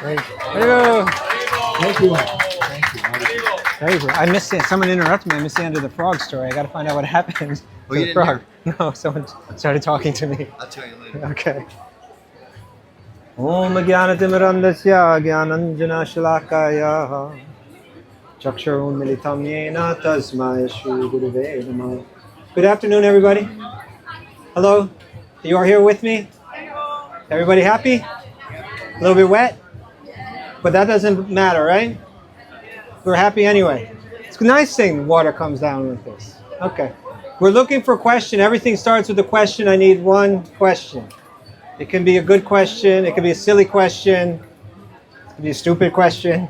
Hello. Thank you. Thank you. I missed it. Someone interrupted me. I missed the end of the frog story. I got to find out what happened to the frog. No, someone started talking to me. I'll tell you later. Okay. Om Jnanatimirandasya Jnananjana Shalakaya Chakshurun Militam Yena Tasmai Shri Gurave Namaha. Good afternoon, everybody. Hello. You are here with me? Everybody happy? A little bit wet? But that doesn't matter, right? We're happy anyway. It's a nice thing water comes down with this. Okay. We're looking for a question. Everything starts with a question. I need one question. It can be a good question. It can be a silly question. It can be a stupid question.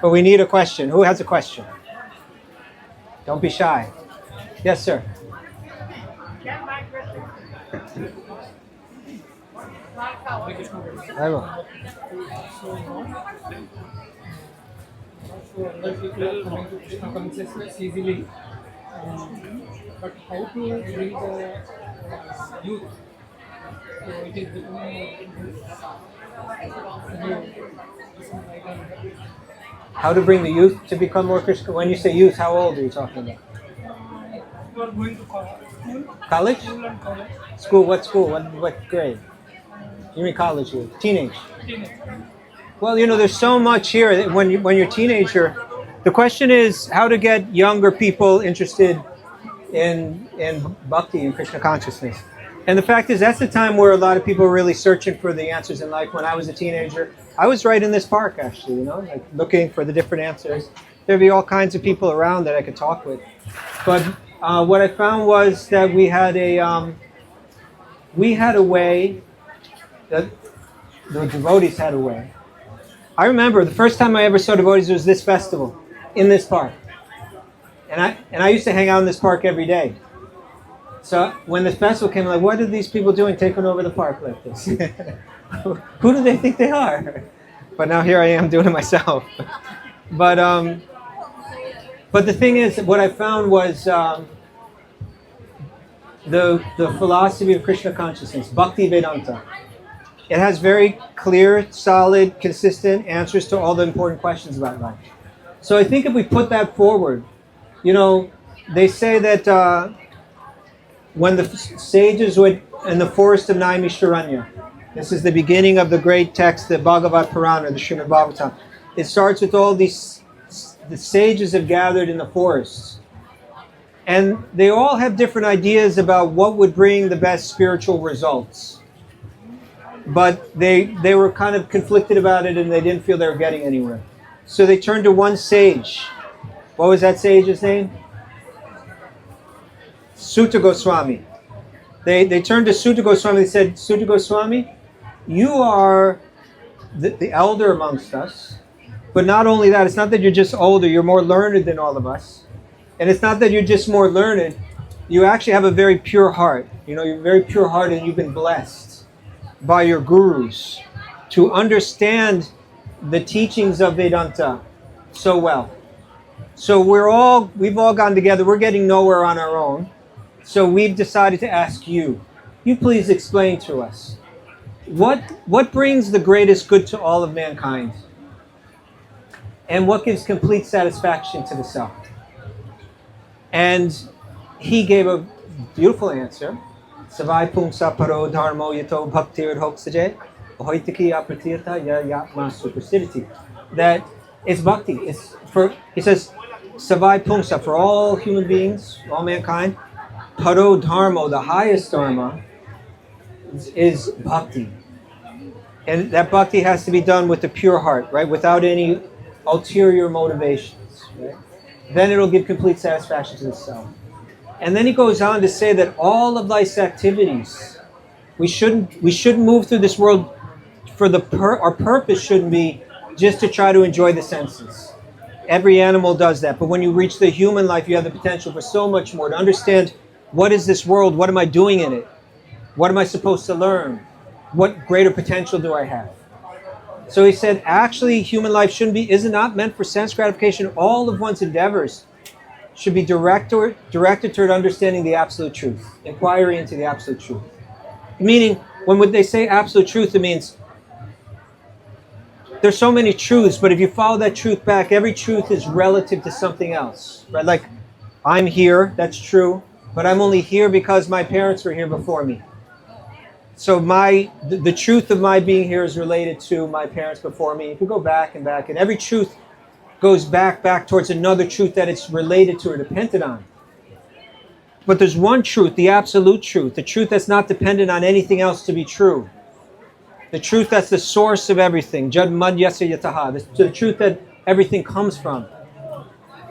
But we need a question. Who has a question? Don't be shy. Yes, sir. I will. So other people are coming to Krishna consciousness easily, but how to bring the youth? So it is becoming How to bring the youth to become more Krishna? When you say youth, how old are you talking about? you are going to school, College? school and college, School? What grade? You mean college youth? Teenage? teenage. Well, there's so much here that when you're a teenager, the question is how to get younger people interested in Bhakti and Krishna consciousness. And the fact is, that's the time where a lot of people are really searching for the answers in life. When I was a teenager, I was right in this park, actually, like looking for the different answers. There'd be all kinds of people around that I could talk with. But what I found was that we had a way, that the devotees had a way. I remember the first time I ever saw devotees was this festival in this park. And I used to hang out in this park every day. So when this festival came, I'm like, what are these people doing taking over the park like this? Who do they think they are? But now here I am doing it myself. But the thing is, what I found was the philosophy of Krishna consciousness, Bhakti Vedanta. It has very clear, solid, consistent answers to all the important questions about life. So I think if we put that forward, they say that when the sages were in the forest of Naimisharanya, this is the beginning of the great text, the Bhagavad Purana, the Srimad Bhagavatam. It starts with all the sages have gathered in the forests. And they all have different ideas about what would bring the best spiritual results. But they were kind of conflicted about it and they didn't feel they were getting anywhere. So they turned to one sage. What was that sage's name? Sutta Goswami. They turned to Sutta Goswami and said, Sutta Goswami, you are the elder amongst us. But not only that, it's not that you're just older, you're more learned than all of us. And it's not that you're just more learned, you actually have a very pure heart. You're very pure hearted and you've been blessed by your gurus to understand the teachings of Vedanta so well. So we've all gotten together, we're getting nowhere on our own. So we've decided to ask you please explain to us, what brings the greatest good to all of mankind? And what gives complete satisfaction to the self? And he gave a beautiful answer. Savai pumsa paro dharmo yato bhaktir hoksaje ahoitiki apratirtha yatma supersidity. That it's bhakti. He says, Savai pumsa, for all human beings, all mankind, paro dharmo, the highest dharma, is bhakti. And that bhakti has to be done with a pure heart, right? Without any ulterior motivations, right? Then it'll give complete satisfaction to the self. And then he goes on to say that all of life's activities, we shouldn't move through this world for our purpose shouldn't be just to try to enjoy the senses. Every animal does that, but when you reach the human life, you have the potential for so much more, to understand what is this world, what am I doing in it, what am I supposed to learn, what greater potential do I have. So he said, actually, human life is not meant for sense gratification. All of one's endeavors should be directed toward understanding the absolute truth, inquiry into the absolute truth. Meaning, when they say absolute truth, it means there's so many truths, but if you follow that truth back, every truth is relative to something else, right? Like, I'm here, that's true, but I'm only here because my parents were here before me. So the truth of my being here is related to my parents before me. If you go back, and every truth goes back towards another truth that it's related to or dependent on. But there's one truth, the absolute truth, the truth that's not dependent on anything else to be true. The truth that's the source of everything. Jad mad yasa yataha. The truth that everything comes from.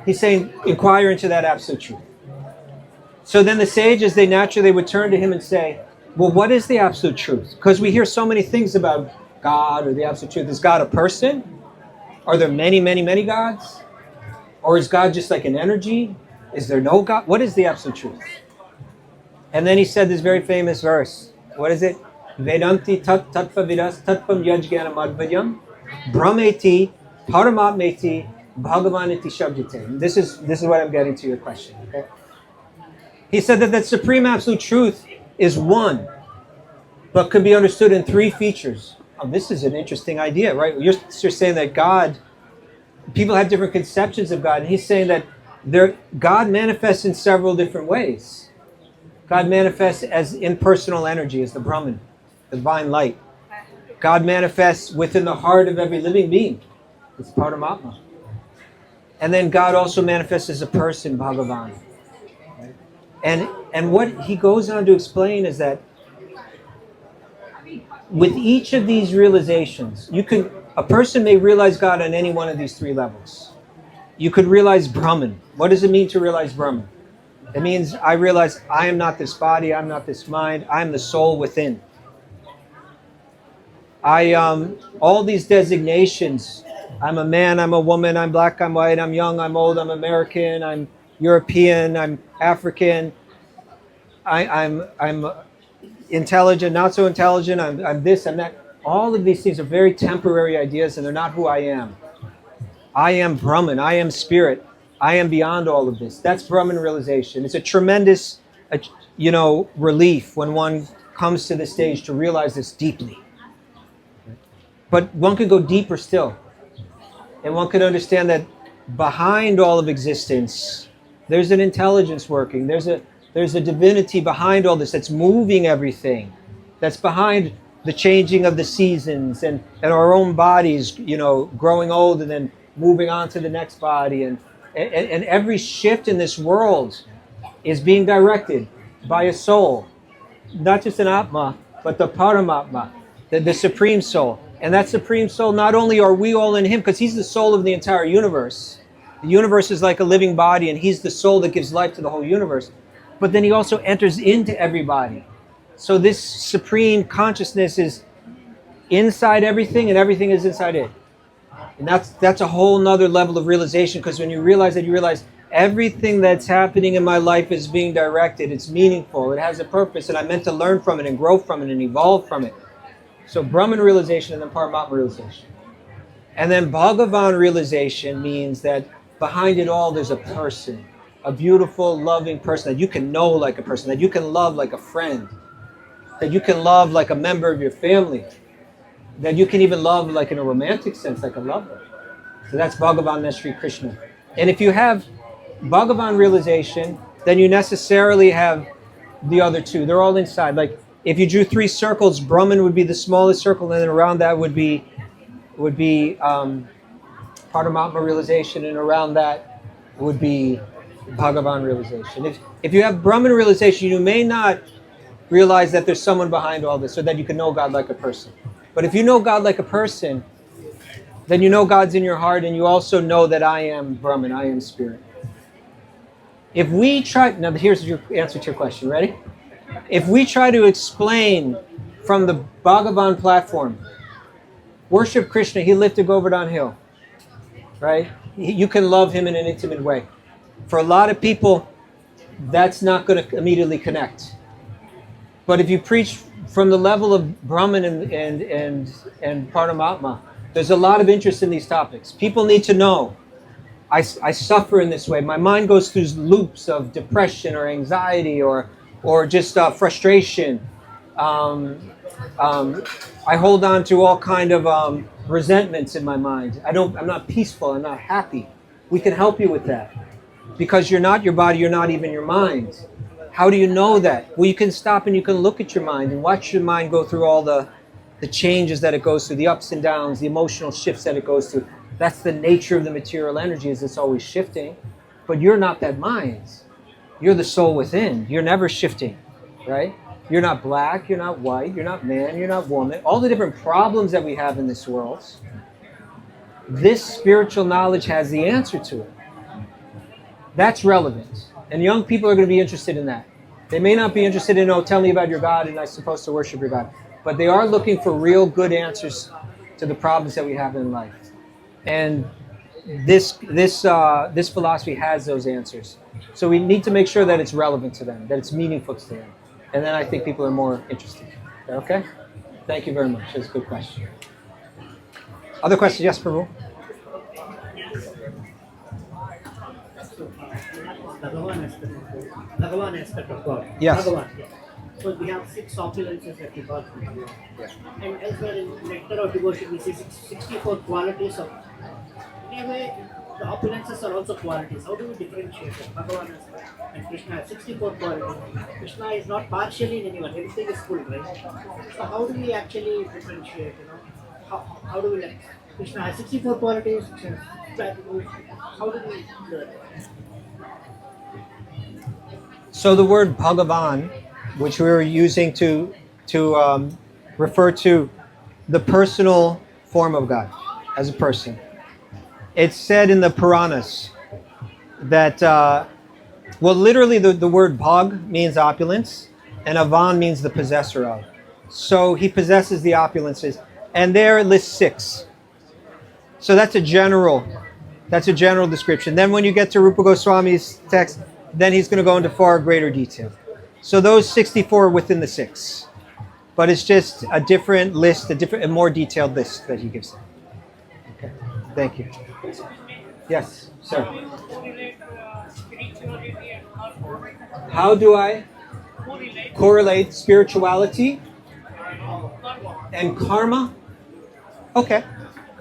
He's saying, inquire into that absolute truth. So then the sages, they naturally would turn to him and say, well, what is the absolute truth? Because we hear so many things about God or the absolute truth. Is God a person? Are there many, many, many gods? Or is God just like an energy? Is there no God? What is the absolute truth? And then he said this very famous verse. What is it? Vedanti tattva vidas tattvam yajgana madvadyam brahmeti paramatmeti bhagavaniti shabdite. This is what I'm getting to your question. Okay? He said that supreme absolute truth is one, but could be understood in three features. Oh, this is an interesting idea, right? You're saying that God, people have different conceptions of God, and he's saying that God manifests in several different ways. God manifests as impersonal energy, as the Brahman, the divine light. God manifests within the heart of every living being. It's Paramatma. And then God also manifests as a person, Bhagavan. And what he goes on to explain is that with each of these realizations, a person may realize God on any one of these three levels. You could realize Brahman. What does it mean to realize Brahman? It means I realize I am not this body, I'm not this mind, I'm the soul within. All these designations, I'm a man, I'm a woman, I'm black, I'm white, I'm young, I'm old, I'm American, I'm European, I'm African, I'm intelligent, not so intelligent, I'm this, I'm that. All of these things are very temporary ideas and they're not who I am. I am Brahman, I am spirit, I am beyond all of this. That's Brahman realization. It's a tremendous, relief when one comes to the stage to realize this deeply. But one could go deeper still. And one could understand that behind all of existence, there's an intelligence working. There's a divinity behind all this that's moving everything. That's behind the changing of the seasons and our own bodies, growing old and then moving on to the next body. And every shift in this world is being directed by a soul. Not just an Atma, but the Paramatma, the Supreme Soul. And that Supreme Soul, not only are we all in him, because he's the soul of the entire universe. The universe is like a living body, and he's the soul that gives life to the whole universe. But then he also enters into everybody. So this supreme consciousness is inside everything, and everything is inside it. And that's a whole nother level of realization, because when you realize that, you realize everything that's happening in my life is being directed. It's meaningful. It has a purpose, and I'm meant to learn from it and grow from it and evolve from it. So Brahman realization and then Paramatma realization. And then Bhagavan realization means that behind it all there's a person, a beautiful, loving person that you can know like a person, that you can love like a friend, that you can love like a member of your family, that you can even love like in a romantic sense, like a lover. So that's Bhagavan Sri Krishna. And if you have Bhagavan realization, then you necessarily have the other two. They're all inside. Like if you drew three circles, Brahman would be the smallest circle, and then around that would be Paramatma realization, and around that would be Bhagavan realization. If you have Brahman realization, you may not realize that there's someone behind all this, so that you can know God like a person. But if you know God like a person, then you know God's in your heart, and you also know that I am Brahman, I am spirit. If we try, now here's your answer to your question, ready? If we try to explain from the Bhagavan platform, worship Krishna, he lifted Govardhan Hill, right? You can love him in an intimate way. For a lot of people, that's not going to immediately connect. But if you preach from the level of Brahman and Paramatma, there's a lot of interest in these topics. People need to know, I suffer in this way. My mind goes through loops of depression or anxiety or just frustration. I hold on to all kind of resentments in my mind. I'm not peaceful, I'm not happy. We can help you with that. Because you're not your body, you're not even your mind. How do you know that? Well, you can stop and you can look at your mind and watch your mind go through all the changes that it goes through, the ups and downs, the emotional shifts that it goes through. That's the nature of the material energy, is it's always shifting. But you're not that mind. You're the soul within. You're never shifting, right? You're not black, you're not white, you're not man, you're not woman. All the different problems that we have in this world, this spiritual knowledge has the answer to it. That's relevant. And young people are going to be interested in that. They may not be interested in, tell me about your God and I'm supposed to worship your God. But they are looking for real good answers to the problems that we have in life. And this philosophy has those answers. So we need to make sure that it's relevant to them, that it's meaningful to them. And then I think people are more interested. Okay? Thank you very much. That's a good question. Other questions? Yes, Prabhu? Bhagavan aspect of God. Yes. Bhagavan, yeah. So we have 6 opulences that we got from him. Yeah. And elsewhere in Nectar of Devotion, we see 64 qualities of. In a way, the opulences are also qualities. How do we differentiate them? Bhagavan and Krishna have 64 qualities. Krishna is not partially in anyone. Everything is full, right? So how do we actually differentiate? How do we like? Krishna has 64 qualities. How do we do that? So the word Bhagavan, which we were using to refer to the personal form of God as a person. It's said in the Puranas that, literally the word Bhag means opulence, and Avan means the possessor of. So he possesses the opulences, and there it lists 6. So that's a general description. Then when you get to Rupa Goswami's text, then he's going to go into far greater detail. So those 64 are within the 6. But it's just a different list, a more detailed list that he gives them. Okay, thank you. Yes, sir. How do I correlate spirituality and karma? Okay,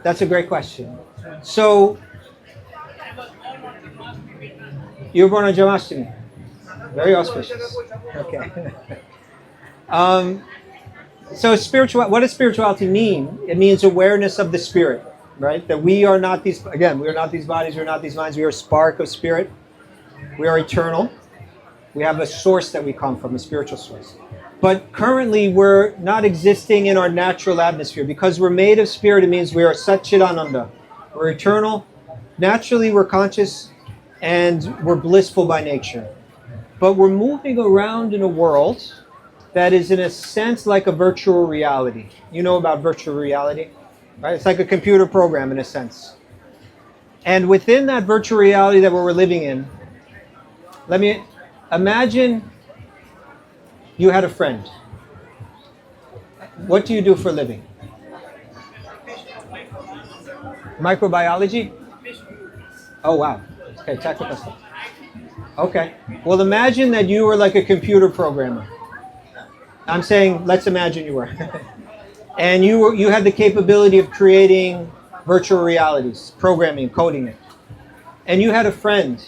that's a great question. So, you were born on Janmashtami. Very auspicious. Okay. So what does spirituality mean? It means awareness of the spirit, right? That we are not these bodies, we are not these minds, we are a spark of spirit. We are eternal. We have a source that we come from, a spiritual source. But currently we're not existing in our natural atmosphere. Because we're made of spirit, it means we are Satchidananda. We're eternal. Naturally we're conscious and we're blissful by nature. But we're moving around in a world that is in a sense like a virtual reality. You know about virtual reality, right? It's like a computer program in a sense. And within that virtual reality that we're living in, let me imagine you had a friend. What do you do for a living? Microbiology? Oh, wow. Okay, technical stuff. Okay. Well, imagine that you were like a computer programmer. I'm saying, let's imagine you were. And you had the capability of creating virtual realities, programming, coding it. And you had a friend.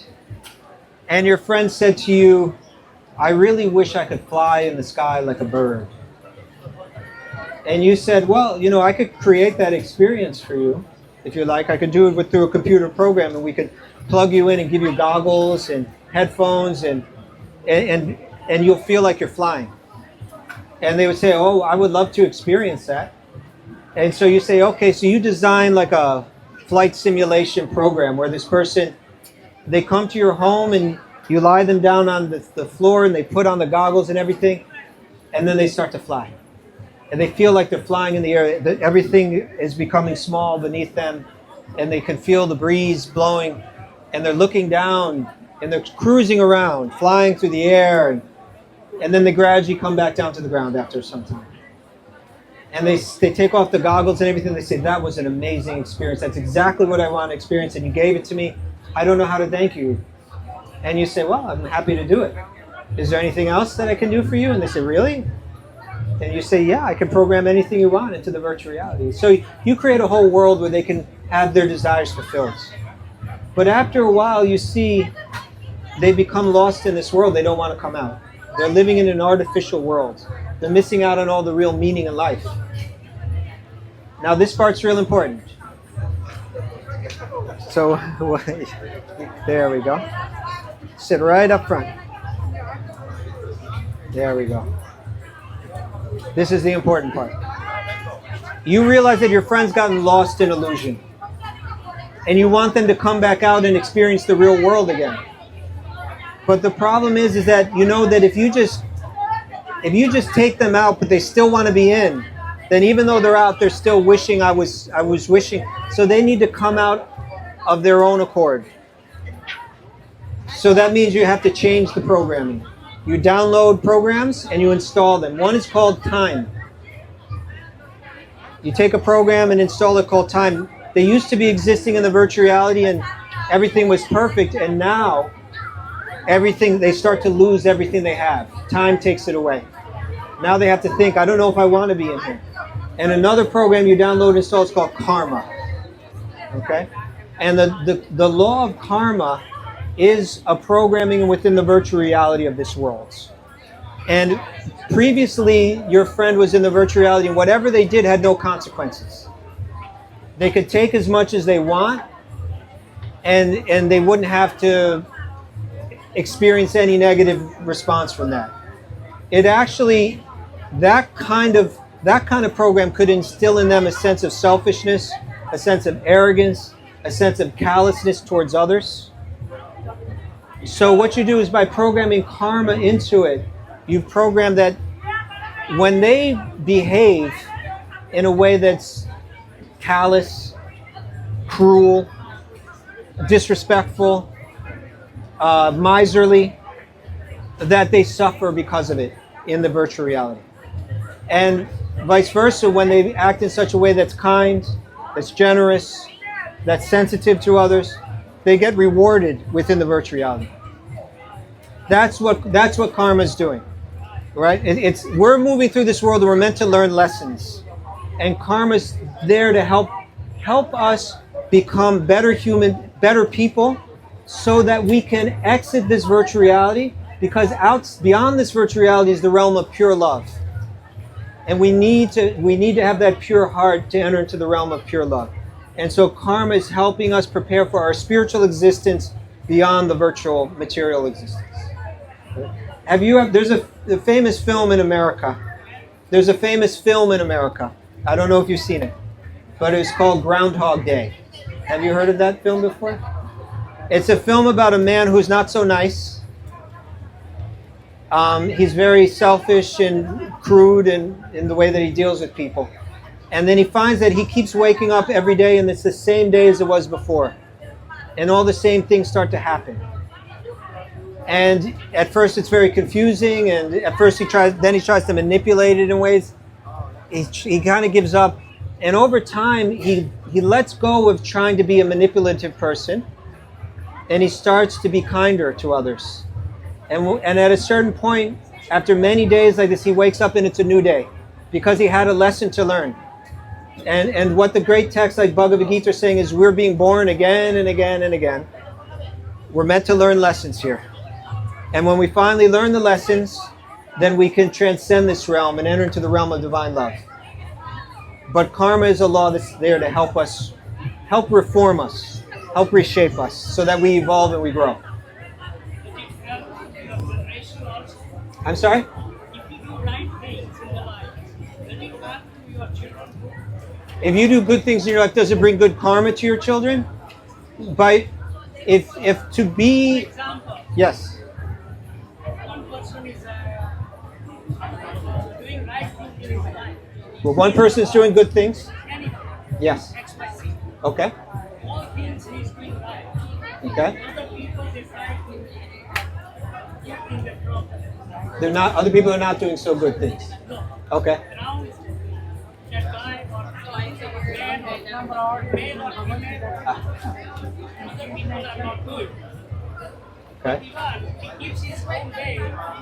And your friend said to you, I really wish I could fly in the sky like a bird. And you said, well, I could create that experience for you. If you like, I could do it through a computer program, and we could plug you in and give you goggles and headphones, and you'll feel like you're flying. And they would say, oh, I would love to experience that. And so you say, okay, so you design like a flight simulation program where this person, they come to your home and you lie them down on the floor and they put on the goggles and everything, and then they start to fly. And they feel like they're flying in the air. Everything is becoming small beneath them, and they can feel the breeze blowing, and they're looking down, and they're cruising around, flying through the air, and then they gradually come back down to the ground after some time. And they take off the goggles and everything. They say, that was an amazing experience. That's exactly what I want to experience, and you gave it to me. I don't know how to thank you. And you say, well, I'm happy to do it. Is there anything else that I can do for you? And they say, really? And you say, yeah, I can program anything you want into the virtual reality. So you create a whole world where they can have their desires fulfilled. But after a while, you see they become lost in this world. They don't want to come out. They're living in an artificial world. They're missing out on all the real meaning in life. Now, this part's real important. So, there we go. Sit right up front. There we go. This is the important part. You realize that your friend's gotten lost in illusion. And you want them to come back out and experience the real world again. But the problem is that you know that if you just take them out, but they still want to be in, then even though they're out, they're still wishing I was wishing. So they need to come out of their own accord. So that means you have to change the programming. You download programs and you install them. One is called Time. You take a program and install it called Time. They used to be existing in the virtual reality and everything was perfect, and now they start to lose everything they have. Time takes it away. Now they have to think, I don't know if I want to be in here. And another program you download and install is called Karma. Okay? And the law of karma is a programming within the virtual reality of this world. And previously, your friend was in the virtual reality, and whatever they did had no consequences. They could take as much as they want, and they wouldn't have to experience any negative response from that. It actually, that kind of program could instill in them a sense of selfishness, a sense of arrogance, a sense of callousness towards others. So what you do is by programming karma into it, you program that when they behave in a way that's callous, cruel, disrespectful, miserly, that they suffer because of it in the virtual reality. And vice versa, when they act in such a way that's kind, that's generous, that's sensitive to others, they get rewarded within the virtual reality. That's what karma is doing, right? We're moving through this world and we're meant to learn lessons, and karma's there to help us become better people, so that we can exit this virtual reality, because beyond this virtual reality is the realm of pure love. And we need to have that pure heart to enter into the realm of pure love. And so karma is helping us prepare for our spiritual existence beyond the virtual material existence. There's a famous film in America. There's a famous film in America. I don't know if you've seen it, but it's called Groundhog Day. Have you heard of that film before? It's a film about a man who's not so nice. He's very selfish and crude in the way that he deals with people. And then he finds that he keeps waking up every day and it's the same day as it was before. And all the same things start to happen. And at first it's very confusing, and at first he tries to manipulate it in ways. He kind of gives up. And over time, he lets go of trying to be a manipulative person, and he starts to be kinder to others. And at a certain point, after many days like this, he wakes up and it's a new day, because he had a lesson to learn. And what the great texts like Bhagavad Gita are saying is we're being born again and again and again. We're meant to learn lessons here. And when we finally learn the lessons, then we can transcend this realm and enter into the realm of divine love. But karma is a law that's there to help us, help reform us, help reshape us, so that we evolve and we grow. I'm sorry? If you do good things in your life, does it bring good karma to your children? If to be, yes. One person is doing right things in his life. Well, one person is doing good things. Yes. Okay. All things he is doing right. Okay. Other people decide to get in the wrong. Other people are not doing so good things. Okay. Now that guy or man or woman, other people are not good. Okay. He keeps his own way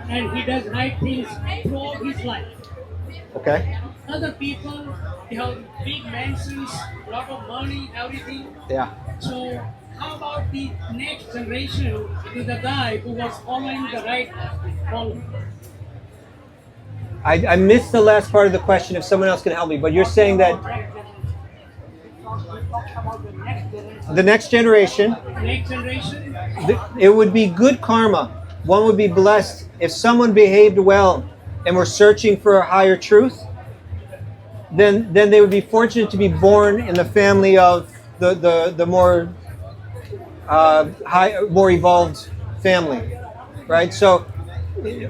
and he does right things throughout his life. Okay? Other people, they have big mansions, lot of money, everything. Yeah. So how about the next generation to the guy who was following the right follow? I missed the last part of the question. If someone else can help me, but you're saying that the next generation, Next generation, it would be good karma. One would be blessed if someone behaved well and were searching for a higher truth. Then they would be fortunate to be born in the family of the more more evolved family, right? So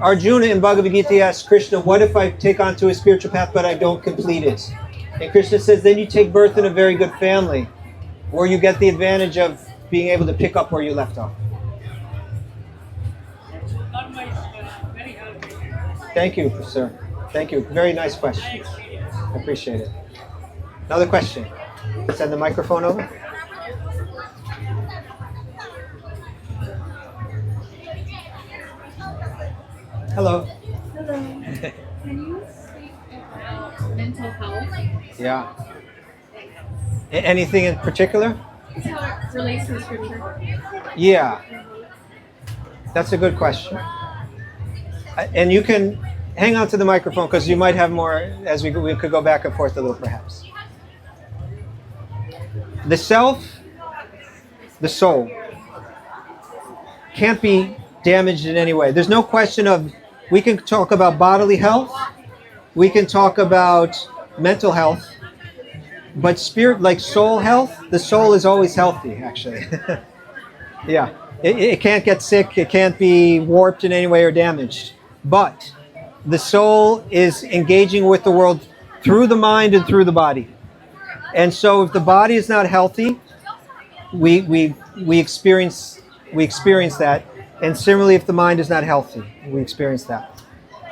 Arjuna in Bhagavad Gita asks Krishna, "What if I take onto a spiritual path but I don't complete it?" And Krishna says, "Then you take birth in a very good family, where you get the advantage of being able to pick up where you left off." karma is very helpful. Thank you, sir. Thank you. Very nice question. My experience. I appreciate it. Another question. Send the microphone over. Hello. Hello. Can you speak about mental health? Yeah. Anything in particular? How it relates to the scripture? Yeah. That's a good question. And you can hang on to the microphone because you might have more as we could go back and forth a little perhaps. The self, the soul, can't be damaged in any way. There's no question of, we can talk about bodily health, we can talk about mental health, but spirit, like soul health, the soul is always healthy, actually. Yeah. It can't get sick, it can't be warped in any way or damaged. But the soul is engaging with the world through the mind and through the body. And so if the body is not healthy, we experience that. And similarly, if the mind is not healthy, we experience that.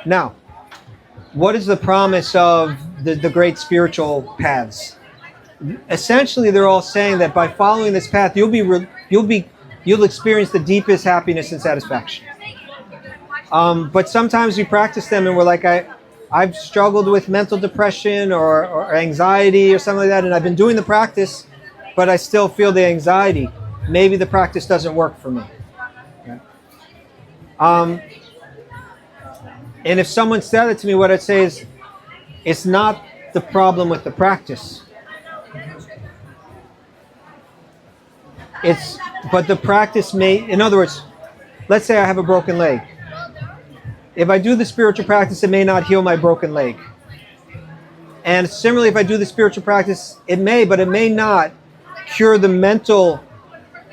Now, what is the promise of the great spiritual paths? Essentially, they're all saying that by following this path, you'll experience the deepest happiness and satisfaction. But sometimes we practice them and we're like, I've struggled with mental depression or anxiety or something like that, and I've been doing the practice, but I still feel the anxiety. Maybe the practice doesn't work for me. Okay. And if someone said it to me, what I'd say is, it's not the problem with the practice. But the practice may, in other words, let's say I have a broken leg. If I do the spiritual practice, it may not heal my broken leg. And similarly, if I do the spiritual practice, it may, but it may not cure the mental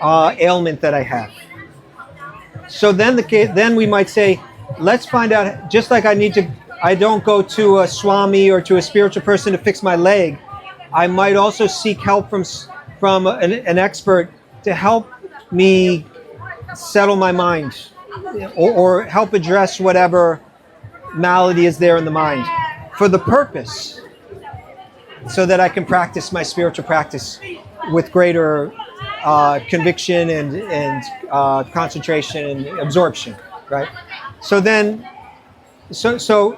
ailment that I have. So then we might say, let's find out, just like I don't go to a swami or to a spiritual person to fix my leg, I might also seek help from an expert to help me settle my mind or help address whatever malady is there in the mind for the purpose so that I can practice my spiritual practice with greater conviction and concentration and absorption, right? So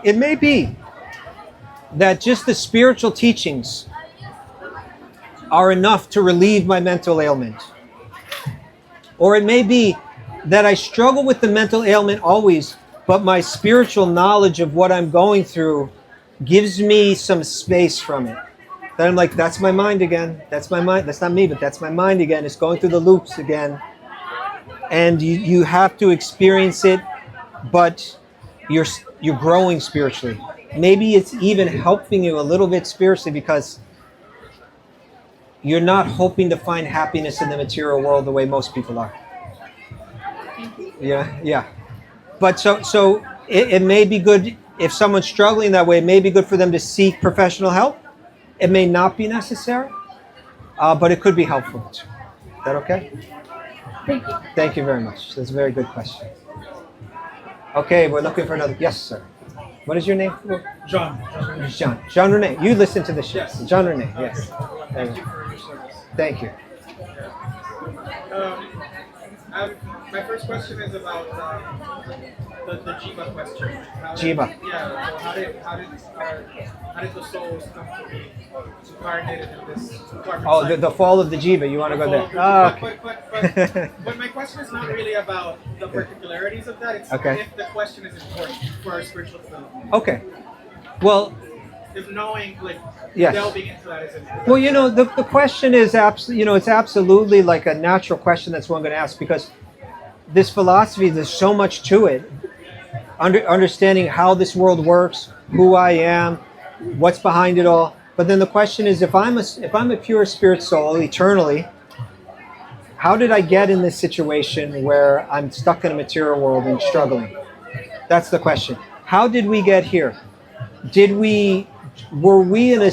it may be that just the spiritual teachings are enough to relieve my mental ailment. Or it may be that I struggle with the mental ailment always, but my spiritual knowledge of what I'm going through gives me some space from it. Then I'm like, that's my mind again. That's my mind. That's not me, but that's my mind again. It's going through the loops again. And you have to experience it, but you're growing spiritually. Maybe it's even helping you a little bit spiritually because you're not hoping to find happiness in the material world the way most people are. Yeah. But so it may be good if someone's struggling that way. It may be good for them to seek professional help. It may not be necessary, but it could be helpful. Is that okay? Thank you. Thank you very much. That's a very good question. Okay, we're looking for another. Yes, sir. What is your name? Jean. Jean Rene. You listen to the show. Yes. Jean Rene. Yes. Thank you for your service. Thank you. My first question is about the Jiva question. Jiva. Yeah. So how did the souls come to be incarnated in this corporate Oh, cycle? the fall of the Jiva. You want to go there? But my question is not really about the particularities of that. It's Okay. if the question is important for our spiritual development. Okay. Well, If knowing, like, Yes. delving into that is important. well, the question is it's absolutely like a natural question that's one going to ask, because this philosophy, there's so much to it. Understanding how this world works, who I am, what's behind it all. But then the question is, if I'm a pure spirit soul eternally, how did I get in this situation where I'm stuck in a material world and struggling? That's the question. How did we get here? Were we in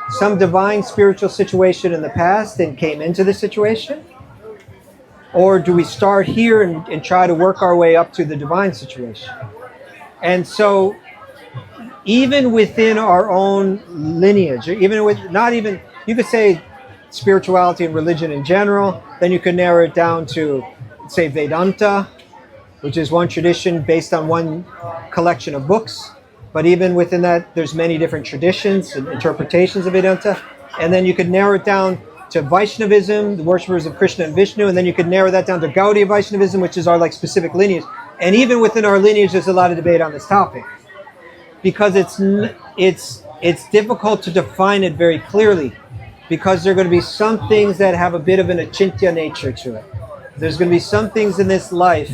some divine spiritual situation in the past and came into the situation? Or do we start here and try to work our way up to the divine situation? And so, even within our own lineage, you could say spirituality and religion in general, then you could narrow it down to, say, Vedanta, which is one tradition based on one collection of books. But even within that, there's many different traditions and interpretations of Vedanta. And then you could narrow it down to Vaishnavism, the worshippers of Krishna and Vishnu, and then you could narrow that down to Gaudiya Vaishnavism, which is our specific lineage. And even within our lineage, there's a lot of debate on this topic, because it's difficult to define it very clearly, because there are going to be some things that have a bit of an achintya nature to it. There's going to be some things in this life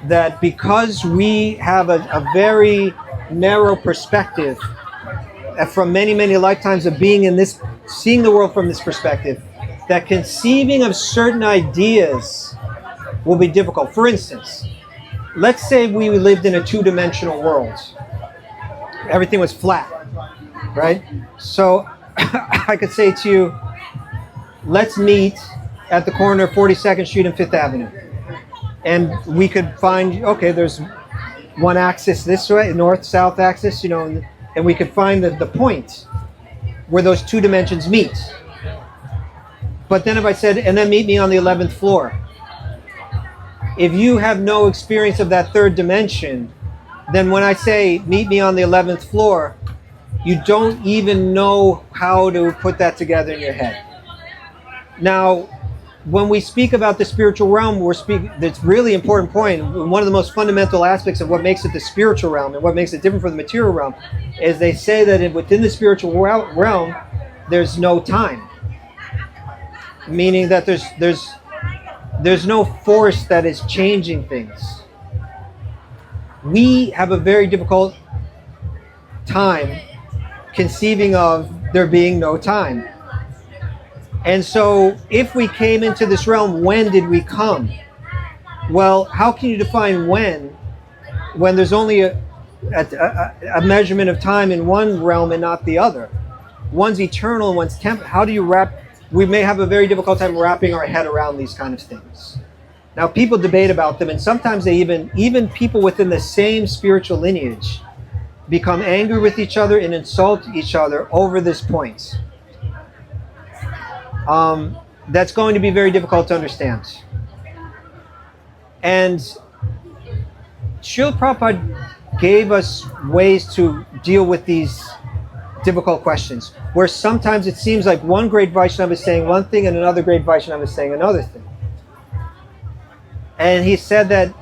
that, because we have a very narrow perspective from many, many lifetimes of being in this, seeing the world from this perspective, that conceiving of certain ideas will be difficult. For instance, let's say we lived in a two-dimensional world. Everything was flat, right? So I could say to you, let's meet at the corner of 42nd Street and 5th Avenue. And we could find, okay, there's one axis this way, north-south axis, and we could find the point where those two dimensions meet. But then if I said, and then meet me on the 11th floor, if you have no experience of that third dimension, then when I say meet me on the 11th floor, you don't even know how to put that together in your head. Now, when we speak about the spiritual realm, that's really important point. One of the most fundamental aspects of what makes it the spiritual realm and what makes it different from the material realm is they say that within the spiritual realm, there's no time. Meaning that there's no force that is changing things. We have a very difficult time conceiving of there being no time. And so, if we came into this realm, when did we come? Well, how can you define when there's only a measurement of time in one realm and not the other? One's eternal and one's temporal. How do you we may have a very difficult time wrapping our head around these kind of things. Now, people debate about them, and sometimes they even people within the same spiritual lineage become angry with each other and insult each other over this point. That's going to be very difficult to understand. And Srila Prabhupada gave us ways to deal with these difficult questions, where sometimes it seems like one great Vaishnava is saying one thing and another great Vaishnava is saying another thing. And he said that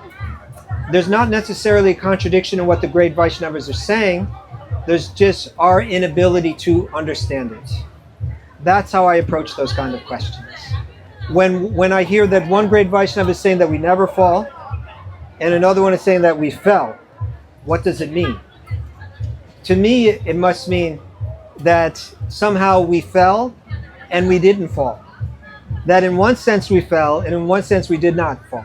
there's not necessarily a contradiction in what the great Vaishnavas are saying, there's just our inability to understand it. That's how I approach those kind of questions. When I hear that one great Vaishnava is saying that we never fall, and another one is saying that we fell, what does it mean? To me, it must mean that somehow we fell and we didn't fall. That in one sense we fell, and in one sense we did not fall.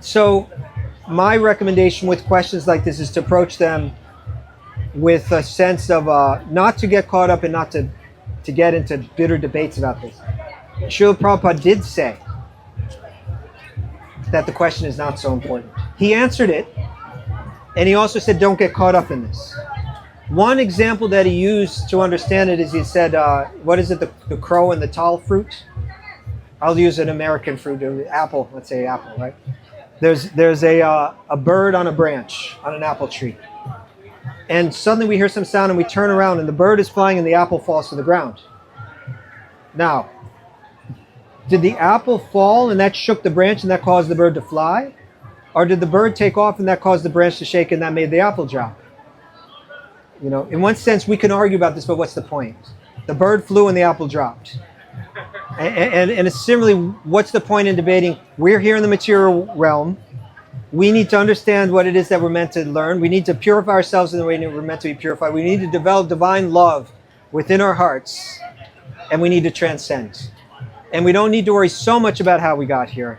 So my recommendation with questions like this is to approach them with a sense of not to get caught up and not to get into bitter debates about this. Srila Prabhupada did say that the question is not so important. He answered it, and he also said, don't get caught up in this. One example that he used to understand it is he said, what is it, the crow and the tall fruit? I'll use an American fruit, apple. Let's say apple, right? There's a bird on a branch on an apple tree, and suddenly we hear some sound, and we turn around, and the bird is flying, and the apple falls to the ground. Now, did the apple fall, and that shook the branch, and that caused the bird to fly, or did the bird take off, and that caused the branch to shake, and that made the apple drop? You know, in one sense, we can argue about this, but what's the point? The bird flew, and the apple dropped. And similarly, what's the point in debating? We're here in the material realm. We need to understand what it is that we're meant to learn. We need to purify ourselves in the way that we're meant to be purified. We need to develop divine love within our hearts. And we need to transcend. And we don't need to worry so much about how we got here.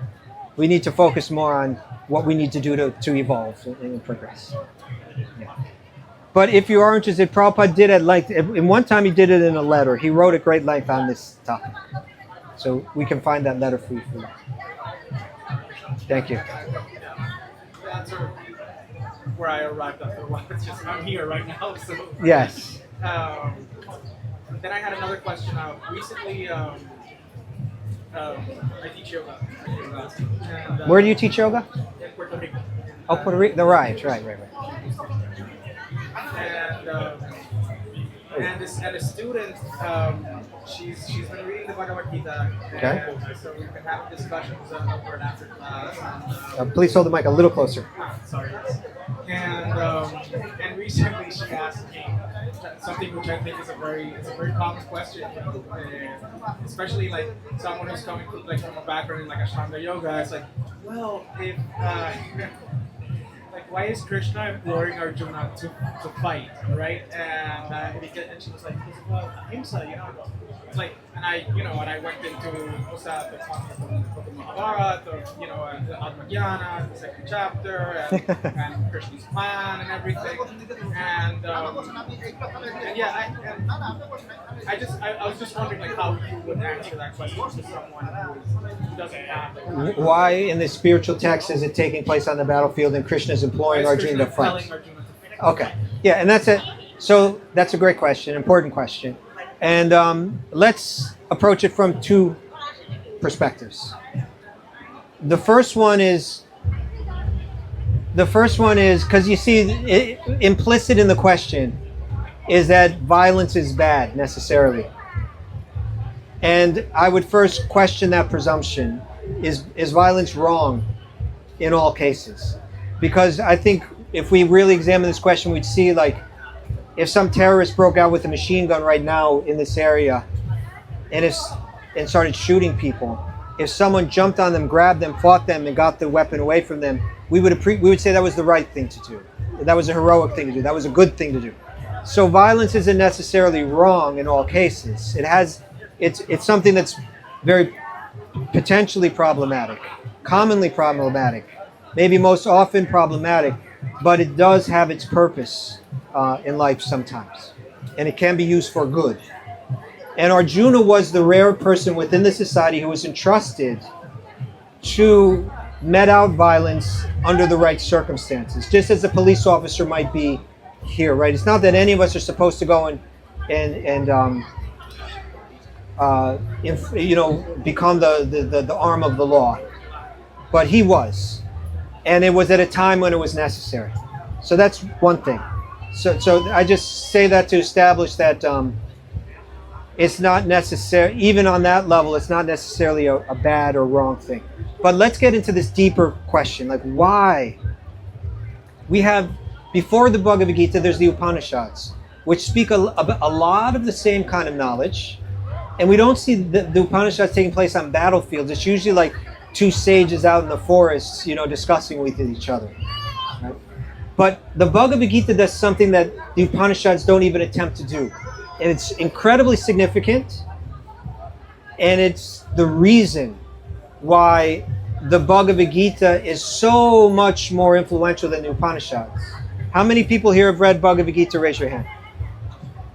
We need to focus more on what we need to do to evolve and progress. Yeah. But if you are interested, Prabhupada did at length. In one time he did it in a letter. He wrote at great length on this topic. So we can find that letter for you. Thank you. That's sort of where I arrived after a while. It's just I'm here right now. So Yes. Then I had another question. Recently, I teach yoga. And, Where do you teach yoga? In Puerto Rico. Oh, Puerto Rico. Right. And a student, she's been reading the Bhagavad Gita. Okay. And so we've been having discussions over and after class. And, Please hold the mic a little closer. sorry. And recently she asked me something which I think is a very common question, especially like someone who's coming from a background in like Ashtanga yoga. It's like, well, if like, why is Krishna imploring Arjuna to fight, right? And she was like, well, ahimsa, you know. It's like, and I went into also the context of the Mahabharata, or the Atmajnana, the second chapter, and Krishna's plan and everything, and I was just wondering like how you would answer that question to someone who doesn't have. Like, Why in the spiritual text is it taking place on the battlefield and Krishna is imploring Arjuna to fight? Telling Arjuna to fight? Okay. Yeah, and that's it. So that's a great question, important question. And let's approach it from two perspectives. The first one is because you see, implicit in the question is that violence is bad necessarily. And I would first question that presumption. Is violence wrong in all cases? Because I think if we really examine this question, we'd see like if some terrorist broke out with a machine gun right now in this area and started shooting people, if someone jumped on them, grabbed them, fought them, and got the weapon away from them, we would say that was the right thing to do. That was a heroic thing to do. That was a good thing to do. So violence isn't necessarily wrong in all cases. It's something that's very potentially problematic, commonly problematic, maybe most often problematic, but it does have its purpose in life sometimes, and it can be used for good. And Arjuna was the rare person within the society who was entrusted to met out violence under the right circumstances, just as a police officer might be here, right? It's not that any of us are supposed to go and become the arm of the law, but he was, and it was at a time when it was necessary. So that's one thing. So I just say that to establish that it's not necessary, even on that level, it's not necessarily a bad or wrong thing. But let's get into this deeper question, like why? We have, before the Bhagavad Gita, there's the Upanishads, which speak a lot of the same kind of knowledge. And we don't see the Upanishads taking place on battlefields. It's usually like two sages out in the forest, discussing with each other. Right? But the Bhagavad Gita does something that the Upanishads don't even attempt to do. And it's incredibly significant. And it's the reason why the Bhagavad Gita is so much more influential than the Upanishads. How many people here have read Bhagavad Gita? Raise your hand.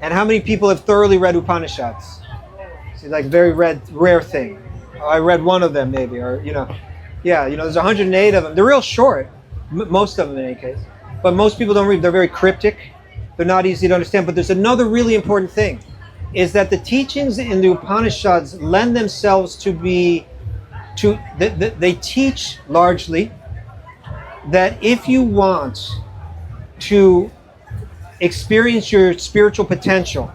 And how many people have thoroughly read Upanishads? It's like a very rare thing. I read one of them maybe, or there's 108 of them. They're real short, most of them in any case. But most people don't read. They're very cryptic. They're not easy to understand. But there's another really important thing, is that the teachings in the Upanishads lend themselves to be they teach largely that if you want to experience your spiritual potential,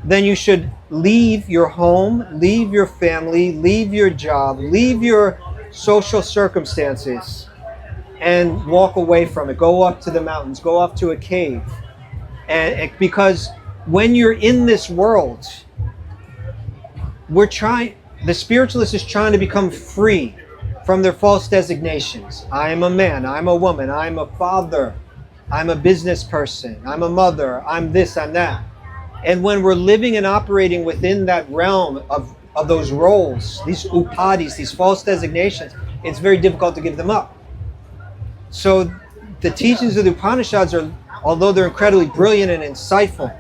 then you should leave your home, leave your family, leave your job, leave your social circumstances, and walk away from it. Go up to the mountains, go up to a cave. And because when you're in this world, the spiritualist is trying to become free from their false designations. I am a man, I'm a woman, I'm a father, I'm a business person, I'm a mother, I'm this, I'm that. And when we're living and operating within that realm of those roles, these upadis, these false designations, it's very difficult to give them up. So the teachings of the Upanishads are, although they're incredibly brilliant and insightful,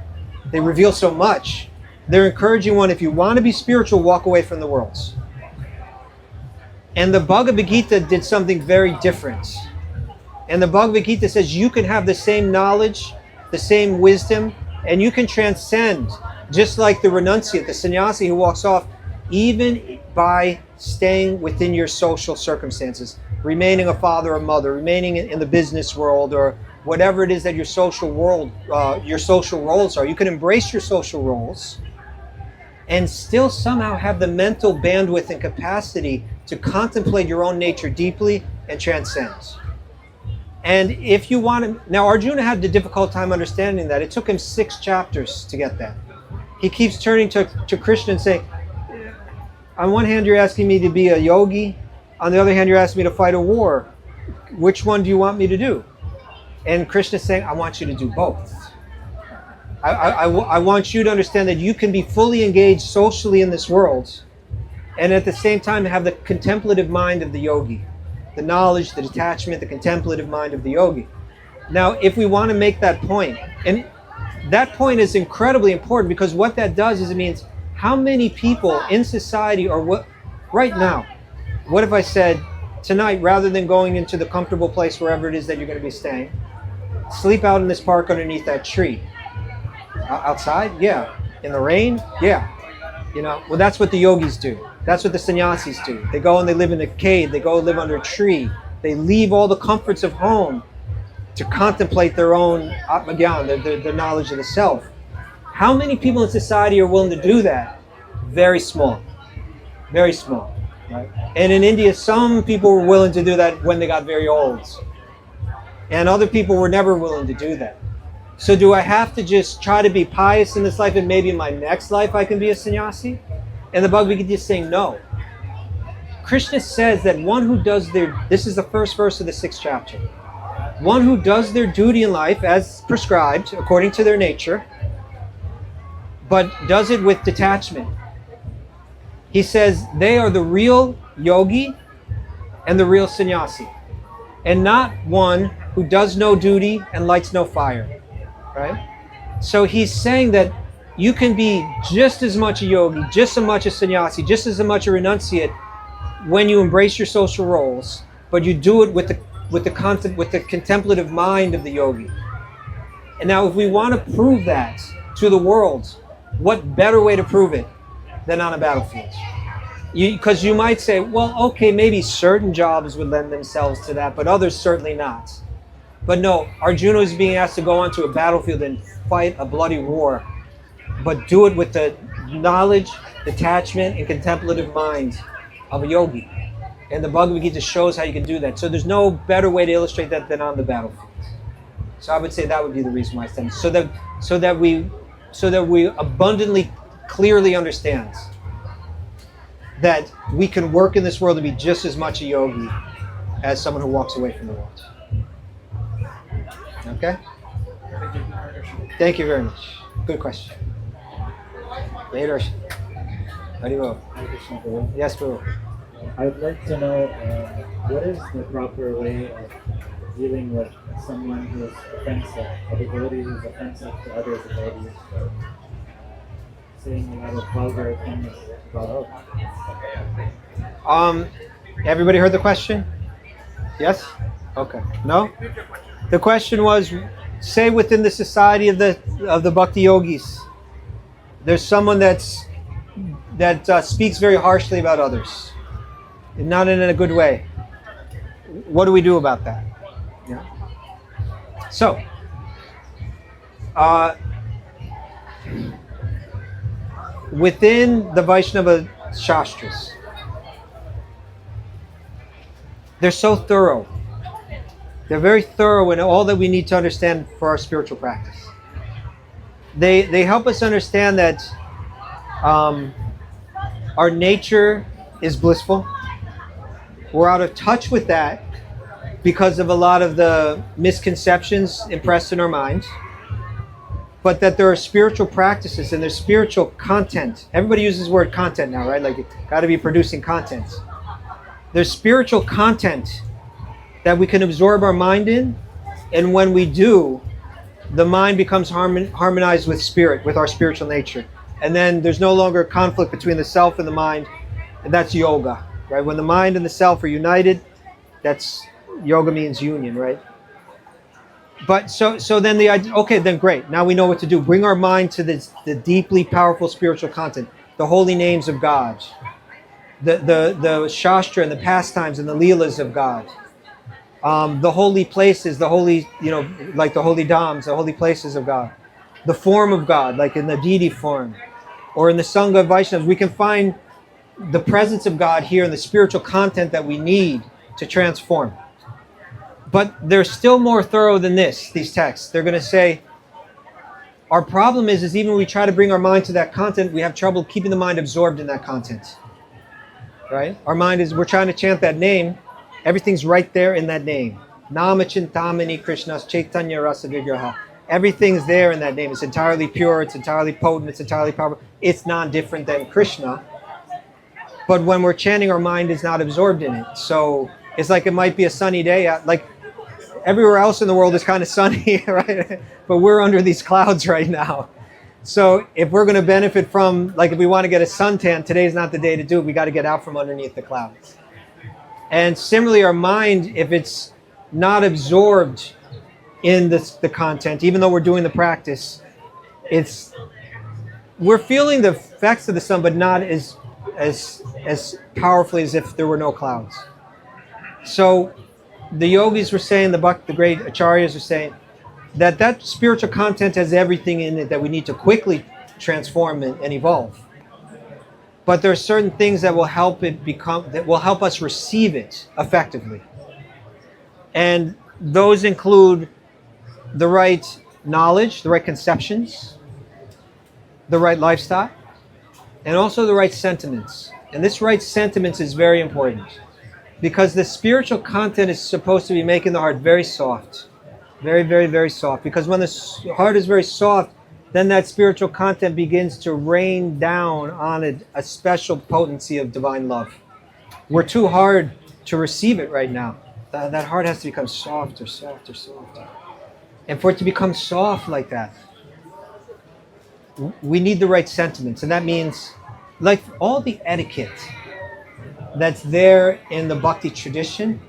they reveal so much. They're encouraging one, if you want to be spiritual, walk away from the worlds. And the Bhagavad Gita did something very different. And the Bhagavad Gita says you can have the same knowledge, the same wisdom, and you can transcend, just like the renunciate, the sannyasi who walks off, even by staying within your social circumstances, remaining a father or mother, remaining in the business world, or whatever it is that your social world, your social roles are. You can embrace your social roles and still somehow have the mental bandwidth and capacity to contemplate your own nature deeply and transcend. And if you want to, now Arjuna had a difficult time understanding that. It took him 6 chapters to get that. He keeps turning to Krishna and saying, on one hand you're asking me to be a yogi, on the other hand you're asking me to fight a war. Which one do you want me to do? And Krishna's saying, I want you to do both. I want you to understand that you can be fully engaged socially in this world and at the same time have the contemplative mind of the yogi. The knowledge, the detachment, the contemplative mind of the yogi. Now, if we want to make that point, and that point is incredibly important because what that does is it means how many people in society are what right now, what if I said tonight, rather than going into the comfortable place wherever it is that you're going to be staying, sleep out in this park underneath that tree. Outside? Yeah. In the rain? Yeah. You know, well, that's what the yogis do. That's what the sannyasis do. They go and they live in a cave. They go live under a tree. They leave all the comforts of home to contemplate their own atmagyan, their knowledge of the self. How many people in society are willing to do that? Very small. Very small. Right? And in India, some people were willing to do that when they got very old. And other people were never willing to do that. So do I have to just try to be pious in this life and maybe in my next life I can be a sannyasi? And the Bhagavad Gita is saying no. Krishna says that one who does this is the first verse of the 6th chapter. One who does their duty in life as prescribed, according to their nature, but does it with detachment. He says they are the real yogi and the real sannyasi, and not one who does no duty and lights no fire. Right? So he's saying that you can be just as much a yogi, just as much a sannyasi, just as much a renunciate when you embrace your social roles, but you do it with the contemplative mind of the yogi. And now if we want to prove that to the world, what better way to prove it than on a battlefield? Because you might say, well, okay, maybe certain jobs would lend themselves to that, but others certainly not. But no, Arjuna is being asked to go onto a battlefield and fight a bloody war, but do it with the knowledge, detachment, and contemplative mind of a yogi. And the Bhagavad Gita shows how you can do that. So there's no better way to illustrate that than on the battlefield. So I would say that would be the reason why I stand. So that we abundantly, clearly understand that we can work in this world and be just as much a yogi as someone who walks away from the world. Okay? Thank you very much. Good question. Later. Haribo. Yes, bro. I'd like to know what is the proper way of dealing with someone who is offensive, a devotee who is offensive to other devotees, saying a lot of vulgar things about Everybody heard the question? Yes? Okay. No? The question was, say within the society of the Bhakti yogis, there's someone that speaks very harshly about others. not in a good way. What do we do about that? Yeah. So, within the Vaishnava Shastras, they're so thorough. They're very thorough in all that we need to understand for our spiritual practice. They help us understand that our nature is blissful. We're out of touch with that because of a lot of the misconceptions impressed in our minds. But that there are spiritual practices and there's spiritual content. Everybody uses the word content now, right? Like, you got to be producing content. There's spiritual content that we can absorb our mind in, and when we do, the mind becomes harmonized with spirit, with our spiritual nature. And then there's no longer conflict between the self and the mind, and that's yoga, right? When the mind and the self are united, that's yoga means union, right? But so then the idea, okay, then great. Now we know what to do. Bring our mind to the deeply powerful spiritual content, the holy names of God, the Shastra and the pastimes and the Leelas of God, the holy places, the holy, like the holy dhams, the holy places of God, the form of God, like in the deity form, or in the Sangha of Vaishnavas. We can find the presence of God here in the spiritual content that we need to transform. But they're still more thorough than this, these texts. They're going to say, our problem is even when we try to bring our mind to that content, we have trouble keeping the mind absorbed in that content. Right? Our mind is, we're trying to chant that name. Everything's right there in that name. Nama Chintamani Krishna's Chaitanya Rasa Vigraha. Everything's there in that name. It's entirely pure, it's entirely potent, it's entirely powerful. It's non-different than Krishna. But when we're chanting, our mind is not absorbed in it. So it's like it might be a sunny day. Like everywhere else in the world is kind of sunny, right? But we're under these clouds right now. So if we're going to benefit from, like if we want to get a suntan, today's not the day to do it. We got to get out from underneath the clouds. And similarly, our mind, if it's not absorbed in the content, even though we're doing the practice, we're feeling the effects of the sun, but not as powerfully as if there were no clouds. So the yogis were saying, the great acharyas were saying, that spiritual content has everything in it that we need to quickly transform and evolve. But there are certain things that will help us receive it effectively. And those include the right knowledge, the right conceptions, the right lifestyle, and also the right sentiments. And this right sentiments is very important, because the spiritual content is supposed to be making the heart very soft. Very, very, very soft. Because when the heart is very soft, then that spiritual content begins to rain down on it a special potency of divine love. We're too hard to receive it right now. That heart has to become softer, softer, softer. And for it to become soft like that, we need the right sentiments. And that means, like all the etiquette that's there in the Bhakti tradition,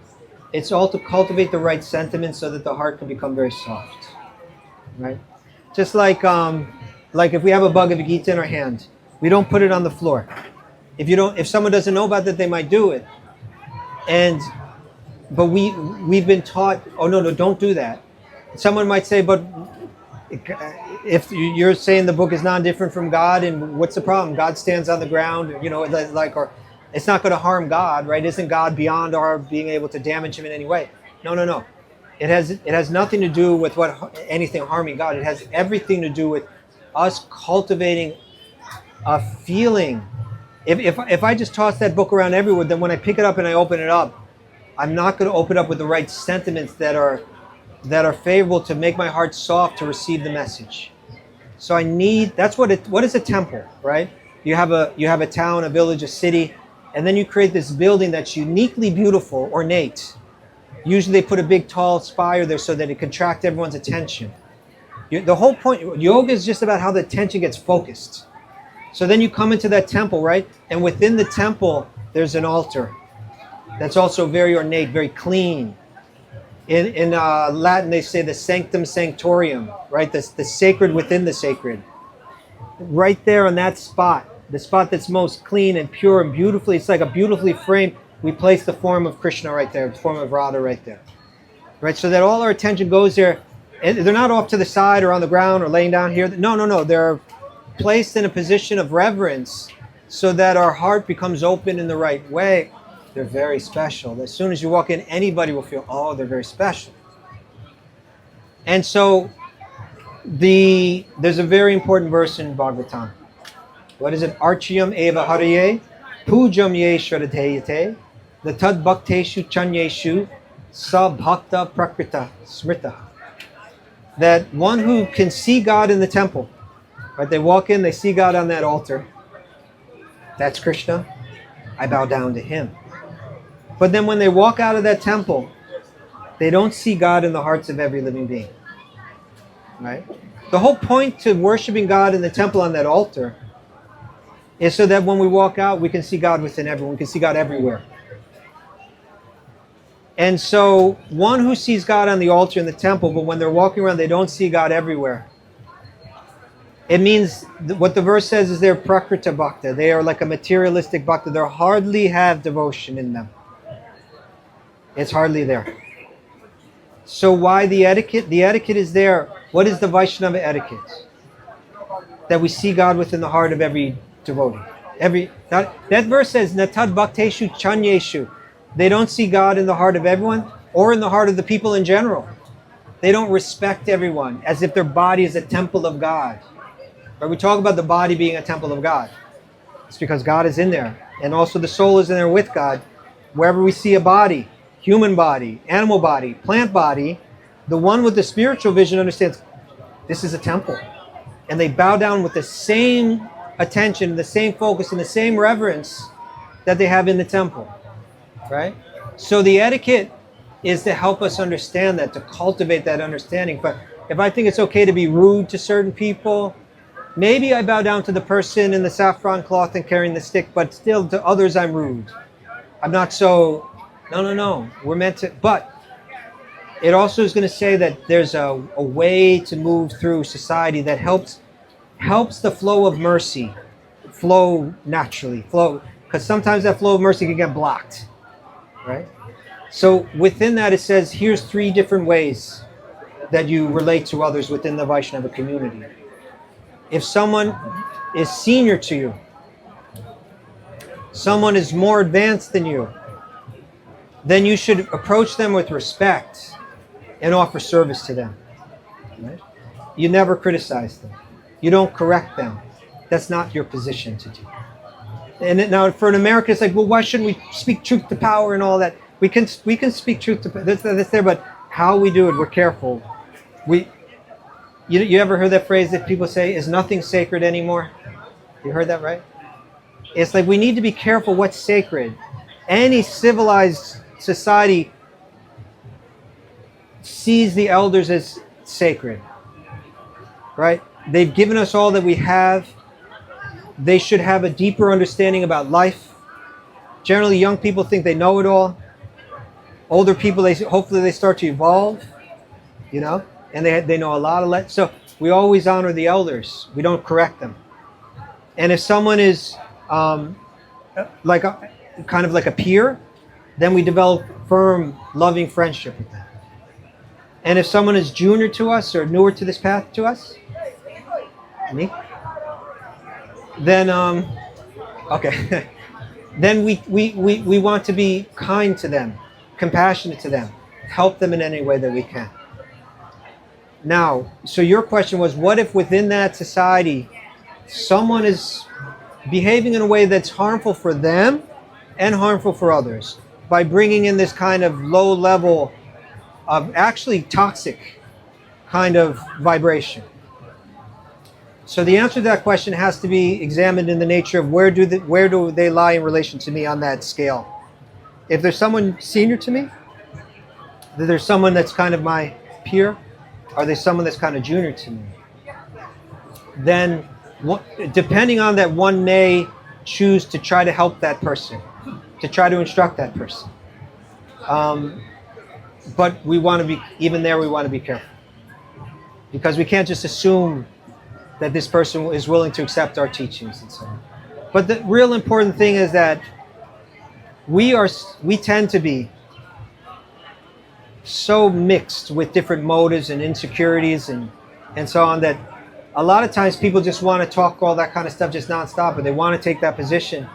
it's all to cultivate the right sentiments so that the heart can become very soft, right? Just like if we have a Bhagavad Gita in our hand, we don't put it on the floor. If someone doesn't know about that, they might do it. But we've been taught, oh no, don't do that. Someone might say, but if you're saying the book is non-different from God, and what's the problem? God stands on the ground, or it's not going to harm God, right? Isn't God beyond our being able to damage him in any way? No. It has nothing to do with anything harming God. It has everything to do with us cultivating a feeling. If I just toss that book around everywhere, then when I pick it up and I open it up, I'm not going to open it up with the right sentiments that are favorable to make my heart soft to receive the message. So what is a temple, right? You have a town, a village, a city, and then you create this building that's uniquely beautiful, ornate. Usually they put a big tall spire there so that it can attract everyone's attention. The whole point, yoga is just about how the attention gets focused. So then you come into that temple, right? And within the temple, there's an altar that's also very ornate, very clean. In Latin, they say the sanctum sanctorium, right? The sacred within the sacred. Right there on that spot, the spot that's most clean and pure and beautifully, it's like a beautifully framed, we place the form of Krishna right there, the form of Radha right there. Right? So that all our attention goes there. And they're not off to the side or on the ground or laying down here. No. They're placed in a position of reverence so that our heart becomes open in the right way. They're very special. As soon as you walk in, anybody will feel, oh, they're very special. And so there's a very important verse in Bhagavatam. What is it? Archyam eva haraye, pujam ye shradhayate, the tad bhakteshu chanyeshu, sa bhakta prakrita smrita. That one who can see God in the temple, right? They walk in, they see God on that altar. That's Krishna. I bow down to him. But then when they walk out of that temple, they don't see God in the hearts of every living being. Right? The whole point to worshiping God in the temple on that altar is so that when we walk out, we can see God within everyone. We can see God everywhere. And so one who sees God on the altar in the temple, but when they're walking around, they don't see God everywhere. It means what the verse says is they're prakrita bhakta. They are like a materialistic bhakta. They hardly have devotion in them. It's hardly there. So why the etiquette? The etiquette is there. What is the Vaishnava etiquette? That we see God within the heart of every devotee. That verse says, Natad bhakteshu chanyeshu. They don't see God in the heart of everyone or in the heart of the people in general. They don't respect everyone as if their body is a temple of God. But we talk about the body being a temple of God. It's because God is in there. And also the soul is in there with God. Wherever we see a body, human body, animal body, plant body, the one with the spiritual vision understands this is a temple. And they bow down with the same attention, the same focus, and the same reverence that they have in the temple. Right? So the etiquette is to help us understand that, to cultivate that understanding. But if I think it's okay to be rude to certain people, maybe I bow down to the person in the saffron cloth and carrying the stick, but still to others I'm rude. I'm not so, no. We're meant to, but it also is going to say that there's a way to move through society that helps the flow of mercy flow naturally, because sometimes that flow of mercy can get blocked. Right? So within that it says, here's 3 different ways that you relate to others within the Vaishnava community. If someone is senior to you, someone is more advanced than you, then you should approach them with respect and offer service to them. Right? You never criticize them. You don't correct them. That's not your position to do. And now for an American, it's like, well, why shouldn't we speak truth to power and all that? We can speak truth to that's there, but how we do it, we're careful. You ever heard that phrase that people say, is nothing sacred anymore? You heard that, right? It's like we need to be careful what's sacred. Any civilized society sees the elders as sacred, right? They've given us all that we have. They should have a deeper understanding about life. Generally, young people think they know it all. Older people, hopefully they start to evolve, and they know a lot of so we always honor the elders. We don't correct them. And if someone is kind of like a peer, then we develop firm, loving friendship with them. And if someone is junior to us or newer to this path to us, me, then okay, then we want to be kind to them, compassionate to them, help them in any way that we can. Now, so your question was, what if within that society someone is behaving in a way that's harmful for them and harmful for others by bringing in this kind of low level of actually toxic kind of vibration? So the answer to that question has to be examined in the nature of where do they lie in relation to me on that scale. If there's someone senior to me, if there's someone that's kind of my peer, or there's someone that's kind of junior to me, then depending on that, one may choose to try to help that person, to try to instruct that person. But we want to be, even there we want to be careful, because we can't just assume that this person is willing to accept our teachings and so on. But the real important thing is that we tend to be so mixed with different motives and insecurities and so on, that a lot of times people just want to talk all that kind of stuff just nonstop, but they want to take that position.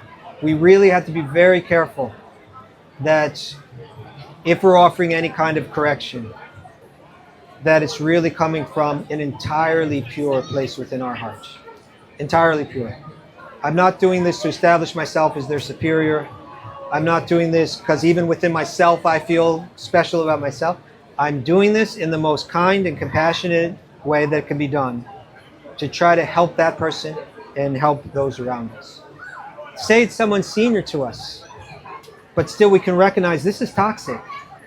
We really have to be very careful that if we're offering any kind of correction, that it's really coming from an entirely pure place within our heart. Entirely pure. I'm not doing this to establish myself as their superior. I'm not doing this because even within myself I feel special about myself. I'm doing this in the most kind and compassionate way that can be done to try to help that person and help those around us. Say it's someone senior to us, but still we can recognize this is toxic.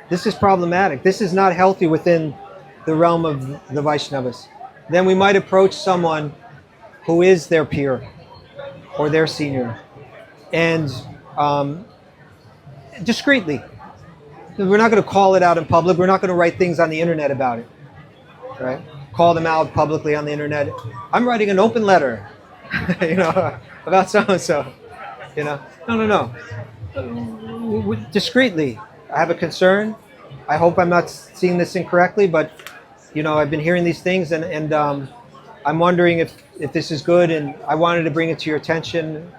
This is problematic. This is not healthy within the realm of the Vaishnavas. Then we might approach someone who is their peer or their senior, and discreetly. We're not going to call it out in public. We're not going to write things on the internet about it, right? Call them out publicly on the internet. I'm writing an open letter, about so and so. No. Discreetly. I have a concern. I hope I'm not seeing this incorrectly, but I've been hearing these things, and I'm wondering if this is good, and I wanted to bring it to your attention.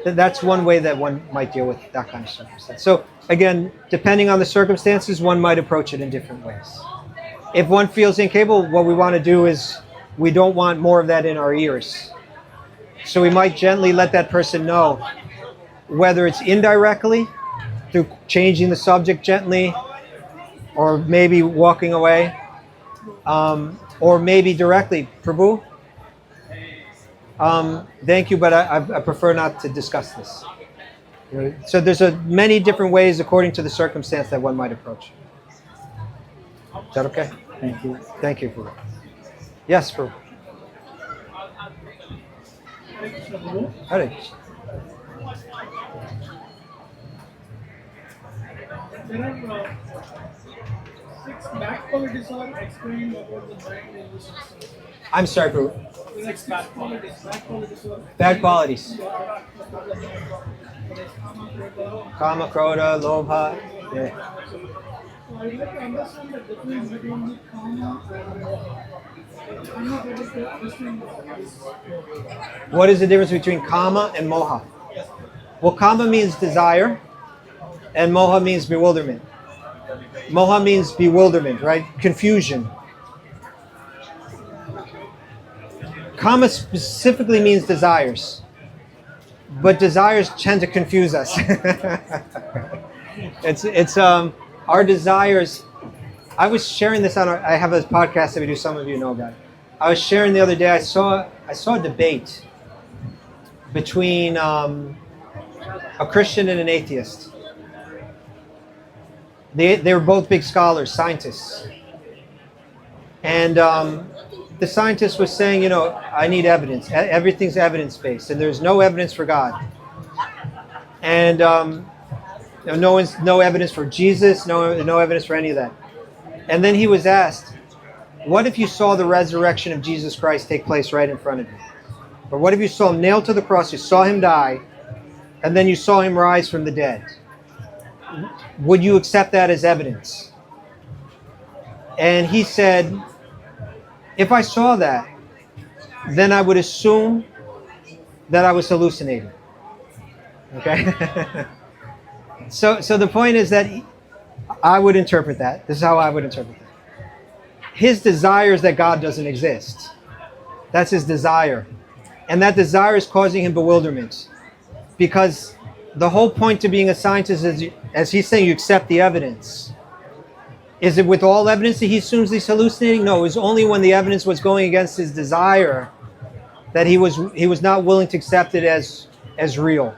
That's one way that one might deal with that kind of circumstance. So again, depending on the circumstances, one might approach it in different ways. If one feels incapable, what we want to do is we don't want more of that in our ears. So we might gently let that person know, whether it's indirectly, through changing the subject gently, or maybe walking away, or maybe directly, Prabhu, thank you, but I prefer not to discuss this. So there's many different ways according to the circumstance that one might approach. Is that okay? Thank you. Thank you, Prabhu. Yes, Prabhu. Hare Krishna. There are 6 bad qualities are explained about the mind in this system. I'm sorry, Prabhu. 6 bad qualities. Bad qualities. Kama, Krodha, Lobha. Yeah. So I'd like to understand the difference between the karma and moha. I'm not able to understand this. What is the difference between kama and moha? Well, kama means desire, and moha means bewilderment. Moha means bewilderment, right? Confusion. Kama specifically means desires, but desires tend to confuse us. It's our desires. I was sharing this I have a podcast that we do. Some of you know about it. I was sharing the other day. I saw a debate between a Christian and an atheist. They were both big scholars, scientists, and the scientist was saying, I need evidence. Everything's evidence-based, and there's no evidence for God, and no evidence for Jesus, no evidence for any of that. And then he was asked, what if you saw the resurrection of Jesus Christ take place right in front of you? Or what if you saw him nailed to the cross, you saw him die, and then you saw him rise from the dead? Would you accept that as evidence? And he said, if I saw that, then I would assume that I was hallucinating. Okay? So the point is that I would interpret that. This is how I would interpret that. His desire is that God doesn't exist. That's his desire. And that desire is causing him bewilderment. Because the whole point to being a scientist is, as he's saying, you accept the evidence. Is it with all evidence that he assumes he's hallucinating? No, it was only when the evidence was going against his desire that he was not willing to accept it as real.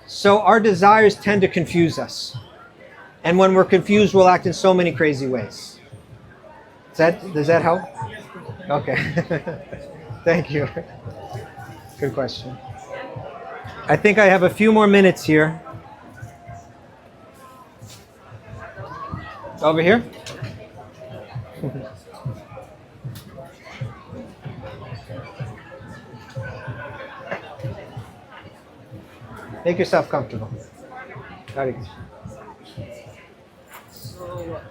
So our desires tend to confuse us. And when we're confused, we'll act in so many crazy ways. Does that help? Okay. Thank you. Good question. I think I have a few more minutes here. Over here? Make yourself comfortable. Hare Krishna. So,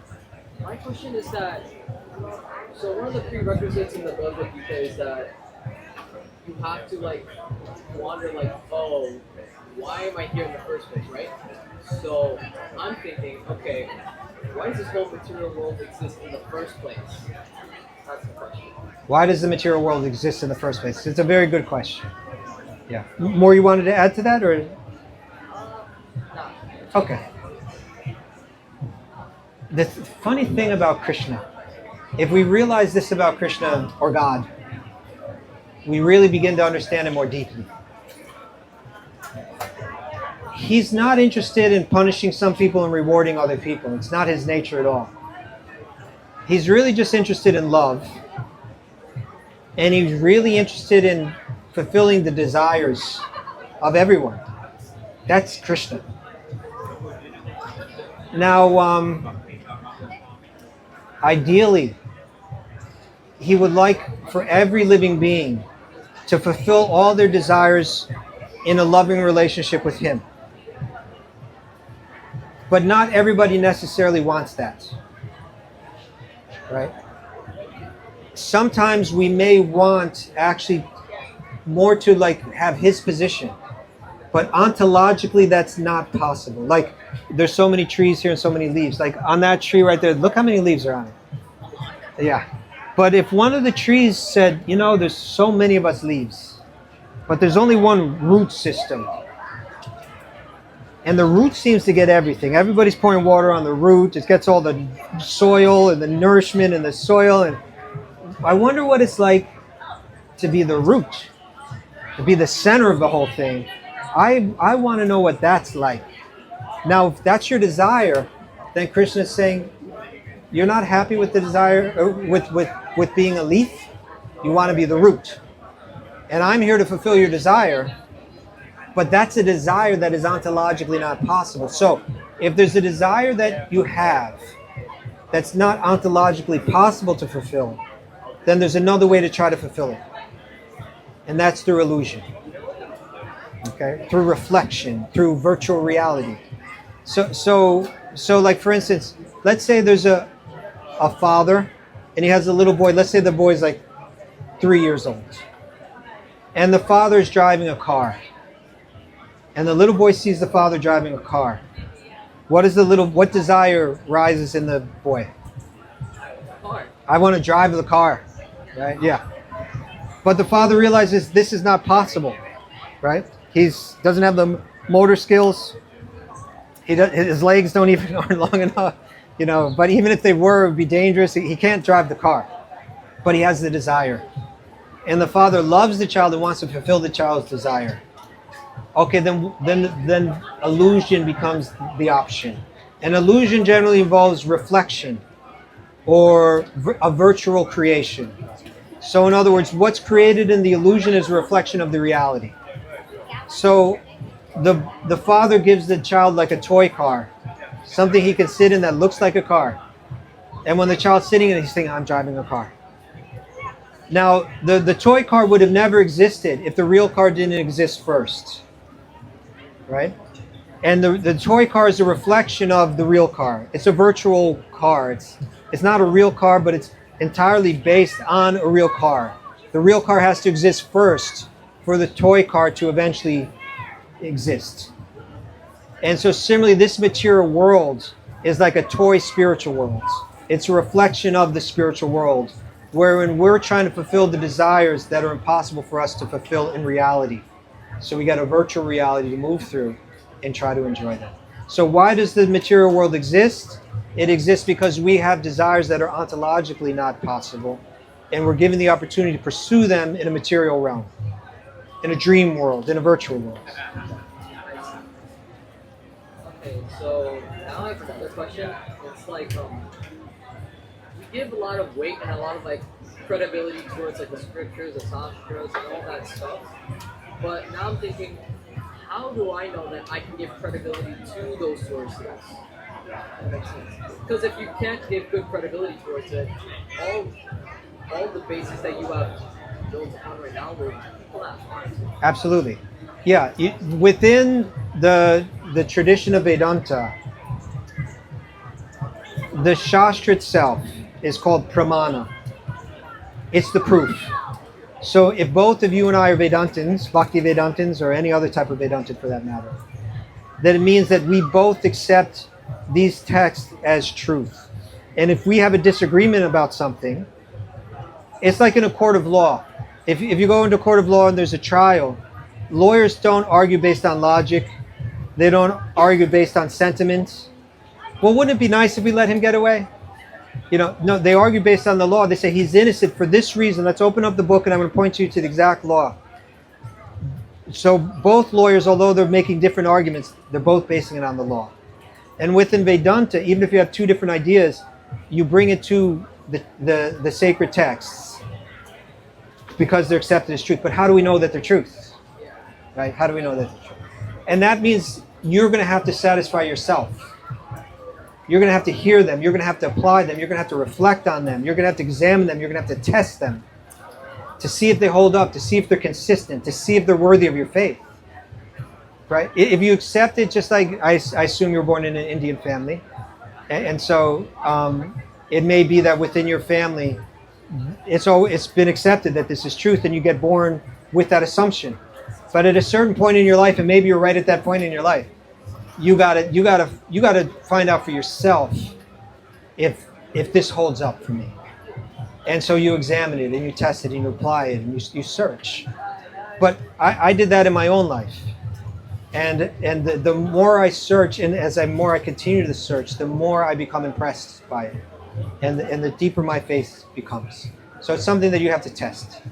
my question is that, so one of the prerequisites in the Bhagavad Gita is that you have to like wonder like, oh, why am I here in the first place, right? So I'm thinking, okay, why does this whole material world exist in the first place? That's the question. Why does the material world exist in the first place? It's a very good question. Yeah. More you wanted to add to that, or? Nah. Okay. The funny thing about Krishna, if we realize this about Krishna or God, we really begin to understand it more deeply. He's not interested in punishing some people and rewarding other people. It's not his nature at all. He's really just interested in love. And he's really interested in fulfilling the desires of everyone. That's Krishna. Now, ideally, he would like for every living being to fulfill all their desires in a loving relationship with him. But not everybody necessarily wants that. Right? Sometimes we may want actually more to like have his position. But ontologically that's not possible. Like there's so many trees here and so many leaves. Like on that tree right there, look how many leaves are on it. Yeah. But if one of the trees said, you know, there's so many of us leaves, but there's only one root system. And the root seems to get everything. Everybody's pouring water on the root. It gets all the soil and the nourishment in the soil. And I wonder what it's like to be the root, to be the center of the whole thing. I want to know what that's like. Now, if that's your desire, then Krishna is saying, you're not happy with the desire, with being a leaf. You want to be the root. And I'm here to fulfill your desire. But that's a desire that is ontologically not possible. So, if there's a desire that you have that's not ontologically possible to fulfill, then there's another way to try to fulfill it. And that's through illusion. Okay? Through reflection, through virtual reality. So like for instance, let's say there's a father and he has a little boy. Let's say the boy's like 3 years old. And the father is driving a car. And the little boy sees the father driving a car. What desire rises in the boy? Car. I want to drive the car, right? Yeah. But the father realizes this is not possible, right? He doesn't have the motor skills. His legs aren't long enough, you know. But even if they were, it would be dangerous. He can't drive the car, but he has the desire. And the father loves the child and wants to fulfill the child's desire. Okay, then illusion becomes the option. And illusion generally involves reflection or a virtual creation. So in other words, what's created in the illusion is a reflection of the reality. So the father gives the child like a toy car, something he can sit in that looks like a car. And when the child's sitting in it, he's thinking, I'm driving a car. Now, the toy car would have never existed if the real car didn't exist first. Right? And the toy car is a reflection of the real car. It's a virtual car. It's not a real car, but it's entirely based on a real car. The real car has to exist first for the toy car to eventually exist. And so similarly, this material world is like a toy spiritual world. It's a reflection of the spiritual world, wherein we're trying to fulfill the desires that are impossible for us to fulfill in reality. So we got a virtual reality to move through and try to enjoy that. So why does the material world exist? It exists because we have desires that are ontologically not possible, and we're given the opportunity to pursue them in a material realm, in a dream world, in a virtual world. Okay, so now I have another question. It's like, we give a lot of weight and a lot of like credibility towards like the scriptures, the sastras, and all that stuff. But now I'm thinking, how do I know that I can give credibility to those sources? That makes sense. Because if you can't give good credibility towards it, all the bases that you have built upon right now will collapse. Absolutely. Yeah, within the the tradition of Vedanta, the Shastra itself is called pramana. It's the proof. So if both of you and I are Vedantins, Bhakti Vedantins, or any other type of Vedantin for that matter, then it means that we both accept these texts as truth. And if we have a disagreement about something, it's like in a court of law. If you go into a court of law and there's a trial, lawyers don't argue based on logic. They don't argue based on sentiments. Well, wouldn't it be nice if we let him get away? No, they argue based on the law. They say he's innocent for this reason. Let's open up the book and I'm going to point you to the exact law. So both lawyers, although they're making different arguments, they're both basing it on the law. And within Vedanta, even if you have two different ideas, you bring it to the sacred texts because they're accepted as truth. But how do we know that they're truth? Right? How do we know that they're truth? And that means you're going to have to satisfy yourself. You're going to have to hear them. You're going to have to apply them. You're going to have to reflect on them. You're going to have to examine them. You're going to have to test them to see if they hold up, to see if they're consistent, to see if they're worthy of your faith. Right? If you accept it, just like I assume you were born in an Indian family, and so it may be that within your family, it's been accepted that this is truth, and you get born with that assumption. But at a certain point in your life, and maybe you're right at that point in your life, you gotta find out for yourself if this holds up for me. And so you examine it and you test it and you apply it and you search. But I did that in my own life. And the more I search and more I continue to search, the more I become impressed by it. And the deeper my faith becomes. So it's something that you have to test.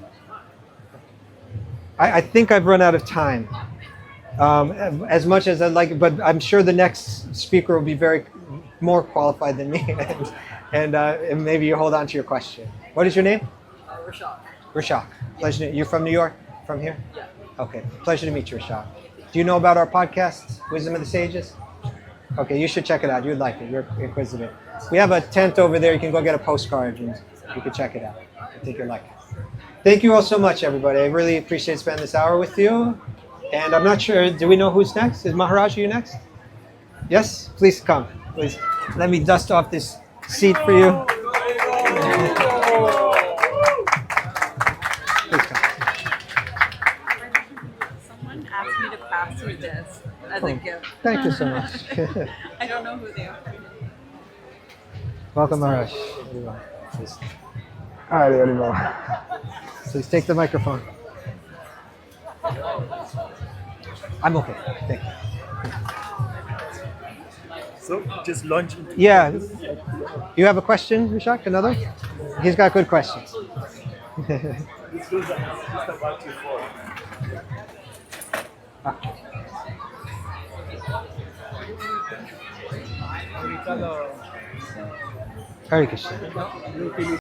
I think I've run out of time. As much as I'd like, but I'm sure the next speaker will be more qualified than me, and maybe you hold on to your question. What is your name? Rashad. Rashak. Pleasure. You're from New York? From here? Yeah. Okay. Pleasure to meet you, Rashak. Do you know about our podcast, Wisdom of the Sages? Okay, you should check it out. You'd like it. You're inquisitive. We have a tent over there. You can go get a postcard and you can check it out. I think you'll like it. Thank you all so much, everybody. I really appreciate spending this hour with you. And I'm not sure, do we know who's next? Is Maharaj, you next? Yes? Please come. Please. Let me dust off this seat for you. Please come. Someone asked me to pass you this as a gift. Thank you so much. I don't know who they are. Welcome, Maharaj. Please. All right, everyone. Please take the microphone. I'm okay. Thank you. So just launch into Yeah. You have a question, Rishak? Another? He's got good questions. this goes just about you for. Hare Krishna.